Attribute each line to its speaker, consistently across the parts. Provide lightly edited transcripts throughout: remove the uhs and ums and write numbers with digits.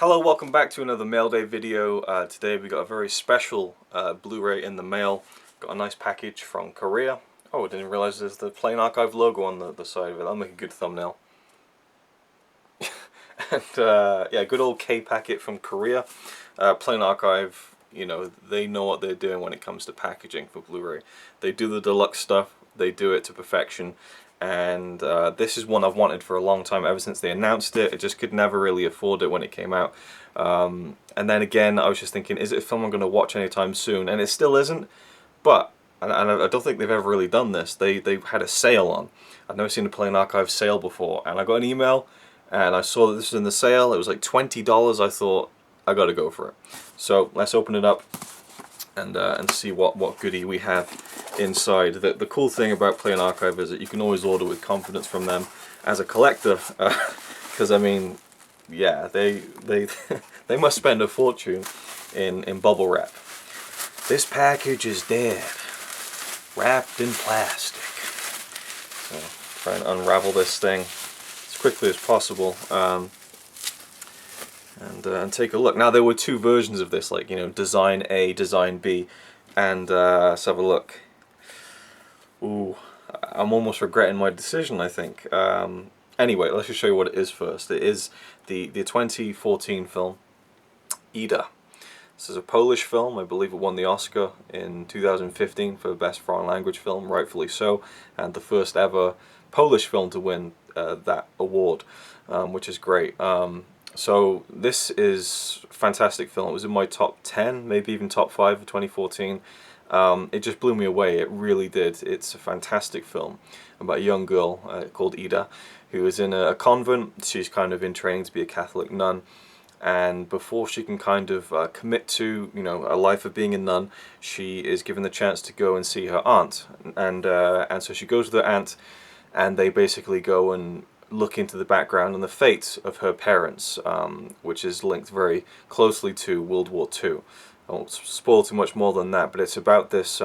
Speaker 1: Hello, welcome back to another mail day video. Today we got a very special Blu-ray in the mail. Got a nice package from Korea. Oh, I didn't realize there's the Plain Archive logo on the side of it. That'll make a good thumbnail. And yeah, good old K packet from Korea. Plain Archive, you know, they know what they're doing when it comes to packaging for Blu-ray. They do the deluxe stuff, they do it to perfection. And this is one I've wanted for a long time, ever since they announced it. I just could never really afford it when it came out. And then again, I was just thinking, is it a film I'm going to watch anytime soon? And it still isn't. But, and I don't think they've ever really done this, they had a sale on. I've never seen a Plain Archive sale before. And I got an email, and I saw that this was in the sale. It was like $20. I thought, I got to go for it. So let's open it up and see what goodie we have inside. The cool thing about Plain Archive is that you can always order with confidence from them as a collector, because I mean, yeah, they they must spend a fortune in bubble wrap. This package is dead, wrapped in plastic. So try and unravel this thing as quickly as possible. And take a look. Now, there were two versions of this, like, you know, Design A, Design B, and let's have a look. Ooh, I'm almost regretting my decision, I think. Anyway, let's just show you what it is first. It is the 2014 film, Ida. This is a Polish film. I believe it won the Oscar in 2015 for Best Foreign Language Film, rightfully so, and the first ever Polish film to win that award, which is great. So this is a fantastic film. It was in my top 10, maybe even top 5 of 2014. It just blew me away. It really did. It's a fantastic film about a young girl called Ida, who is in a convent. She's kind of in training to be a Catholic nun, and before she can kind of commit to, you know, a life of being a nun, she is given the chance to go and see her aunt, and so she goes with her aunt, and they basically go and look into the background and the fate of her parents, which is linked very closely to World War II. I won't spoil too much more than that, but it's about this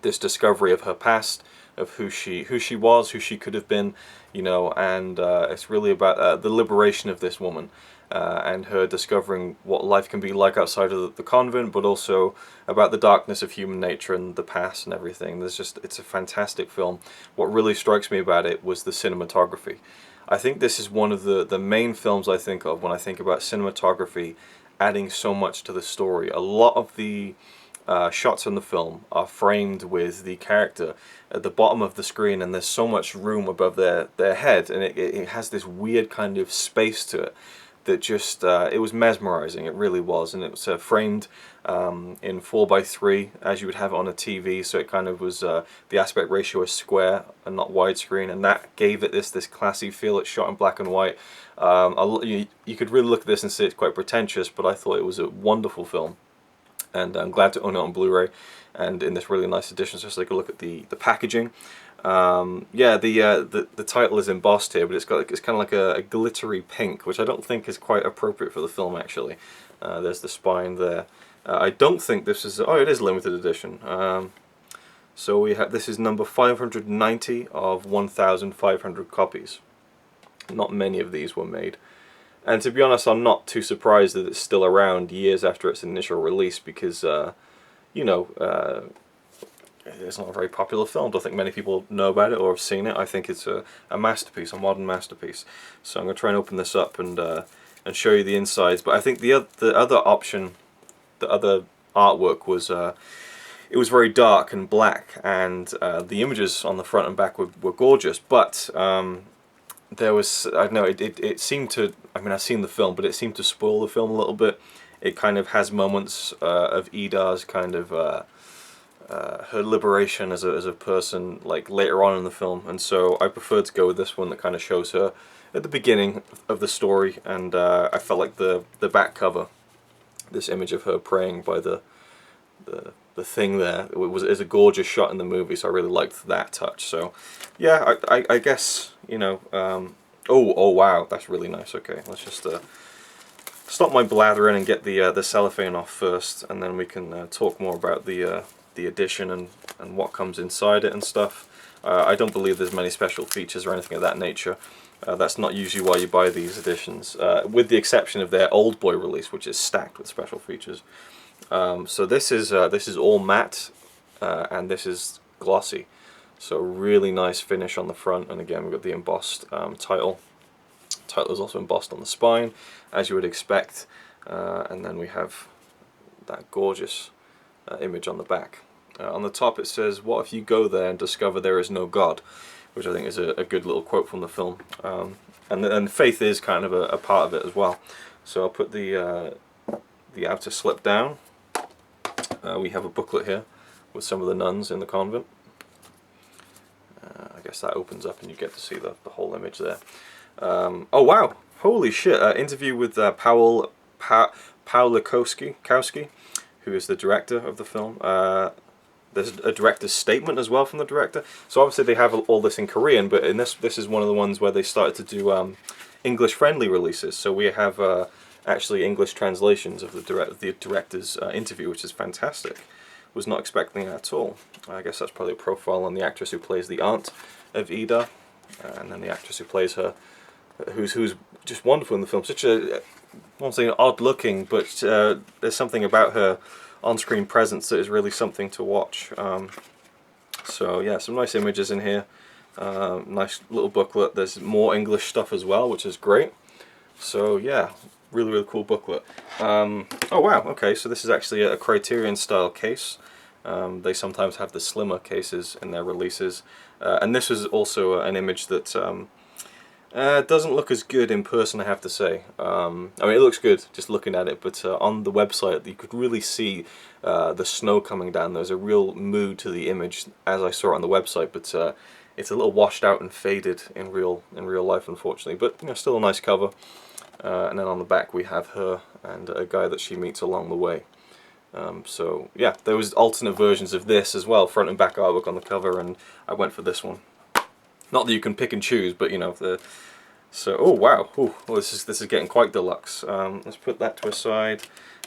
Speaker 1: this discovery of her past, of who she was, who she could have been, you know, and it's really about the liberation of this woman. And her discovering what life can be like outside of the convent, but also about the darkness of human nature and the past and everything. It's a fantastic film. What really strikes me about it was the cinematography. I think this is one of the main films I think of when I think about cinematography adding so much to the story. A lot of the shots in the film are framed with the character at the bottom of the screen, and there's so much room above their head, and it has this weird kind of space to it that just, it was mesmerizing. It really was. And it was framed in 4:3 as you would have it on a TV, so it kind of was, the aspect ratio is square and not widescreen, and that gave it this classy feel. It's shot in black and white. You could really look at this and say it's quite pretentious, but I thought it was a wonderful film, and I'm glad to own it on Blu-ray and in this really nice edition. So let's take a look at the packaging. Yeah, the title is embossed here, but it's kind of like a glittery pink, which I don't think is quite appropriate for the film, actually. There's the spine there. I don't think this is, oh, it is limited edition. So we have, this is number 590 of 1,500 copies. Not many of these were made. And to be honest, I'm not too surprised that it's still around years after its initial release, because, you know, it's not a very popular film. I don't think many people know about it or have seen it. I think it's a masterpiece, a modern masterpiece. So I'm going to try and open this up and show you the insides. But I think the other option, the other artwork was, it was very dark and black, and the images on the front and back were gorgeous. But there was, I don't know, it seemed to, I mean, I've seen the film, but it seemed to spoil the film a little bit. It kind of has moments of Ida's kind of her liberation as a person, like later on in the film, and so I preferred to go with this one that kind of shows her at the beginning of the story. And I felt like the back cover, this image of her praying by the thing there, is a gorgeous shot in the movie, so I really liked that touch. So yeah, I guess, you know, oh wow, that's really nice. Okay, let's just stop my blathering and get the cellophane off first, and then we can talk more about the edition and what comes inside it and stuff. I don't believe there's many special features or anything of that nature. That's not usually why you buy these editions, with the exception of their Old Boy release, which is stacked with special features. So this is all matte, and this is glossy. So really nice finish on the front, and again we've got the embossed title. Title is also embossed on the spine, as you would expect, and then we have that gorgeous image on the back. On the top it says, "What if you go there and discover there is no God?" which I think is a good little quote from the film. And faith is kind of a part of it as well. So I'll put the outer slip down. We have a booklet here with some of the nuns in the convent. I guess that opens up and you get to see the whole image there. Oh wow, holy shit, interview with Pawlikowski, who is the director of the film. There's a director's statement as well from the director. So obviously they have all this in Korean, but in this is one of the ones where they started to do English-friendly releases. So we have actually English translations of the director's interview, which is fantastic. Was not expecting that at all. I guess that's probably a profile on the actress who plays the aunt of Ida, and then the actress who plays her, who's just wonderful in the film. Such a, I won't say odd looking, but there's something about her on-screen presence that is really something to watch. So yeah, some nice images in here. Nice little booklet. There's more English stuff as well, which is great. So yeah, really cool booklet. Oh wow, okay, so this is actually a Criterion style case. They sometimes have the slimmer cases in their releases, and this is also an image that doesn't look as good in person, I have to say. I mean, it looks good just looking at it, but on the website you could really see the snow coming down. There's a real mood to the image as I saw it on the website, but it's a little washed out and faded in real life, unfortunately. But you know, still a nice cover. And then on the back we have her and a guy that she meets along the way. So yeah, there was alternate versions of this as well, front and back artwork on the cover, and I went for this one. Not that you can pick and choose, but you know, so oh wow, ooh, well, this is getting quite deluxe. Let's put that to a side.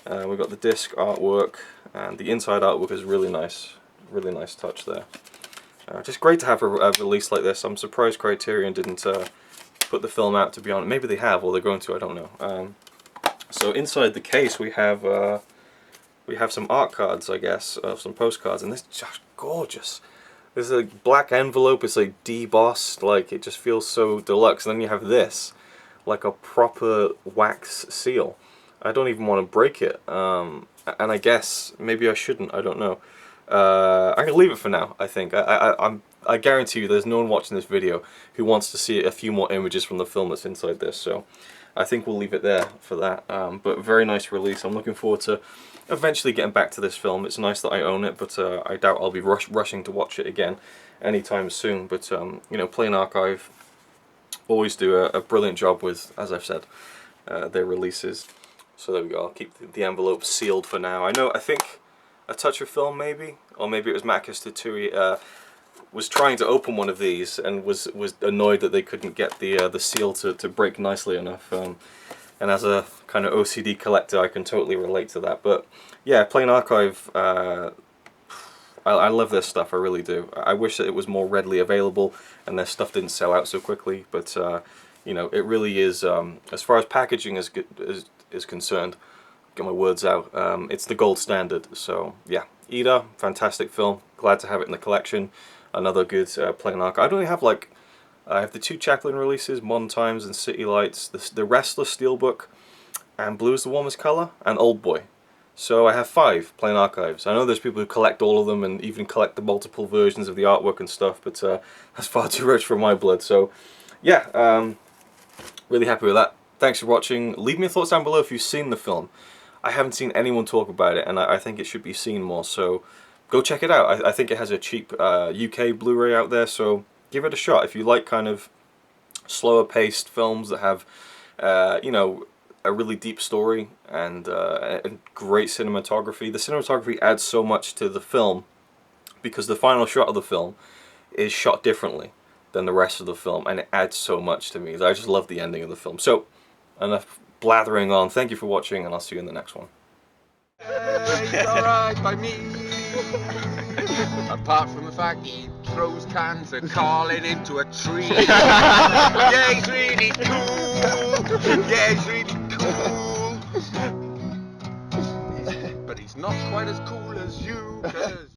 Speaker 1: We've got the disc artwork, and the inside artwork is really nice touch there. Just great to have a release like this. I'm surprised Criterion didn't put the film out, to be honest. Maybe they have, or they're going to, I don't know. So inside the case we have some art cards, I guess, some postcards, and this is just gorgeous. There's a black envelope, it's like debossed, like it just feels so deluxe. And then you have this, like a proper wax seal. I don't even want to break it, and I guess maybe I shouldn't, I don't know. I'm gonna leave it for now, I think. I guarantee you there's no one watching this video who wants to see a few more images from the film that's inside this, so I think we'll leave it there for that. But very nice release. I'm looking forward to eventually getting back to this film. It's nice that I own it, but I doubt I'll be rushing to watch it again anytime soon. But you know, Plain Archive always do a brilliant job with, as I've said, their releases. So there we go. I'll keep the envelope sealed for now. I think A Touch of Film maybe, or maybe it was Makis Tutui was trying to open one of these and was annoyed that they couldn't get the seal to break nicely enough. And as a kind of OCD collector, I can totally relate to that. But yeah, Plain Archive, I love their stuff, I really do. I wish that it was more readily available and their stuff didn't sell out so quickly. But you know, it really is, as far as packaging is concerned, get my words out, it's the gold standard. So yeah, Ida, fantastic film. Glad to have it in the collection. Another good Plain Archive. I don't really have, like, I have the two Chaplin releases, Modern Times and City Lights, the Restless Steelbook, and Blue is the Warmest Color, and Old Boy. So I have 5 Plain Archives. I know there's people who collect all of them and even collect the multiple versions of the artwork and stuff, but that's far too rich for my blood. So yeah, really happy with that. Thanks for watching. Leave me your thoughts down below if you've seen the film. I haven't seen anyone talk about it, and I think it should be seen more, so go check it out. I think it has a cheap UK Blu-ray out there, so give it a shot. If you like kind of slower paced films that have, you know, a really deep story and great cinematography. The cinematography adds so much to the film because the final shot of the film is shot differently than the rest of the film, and it adds so much to me. I just love the ending of the film. So, enough blathering on. Thank you for watching, and I'll see you in the next one.
Speaker 2: It's alright by me, apart from the fact he throws cans of Carlin into a tree. Yeah, he's really cool. Yeah, he's really cool. But he's not quite as cool as you, 'cause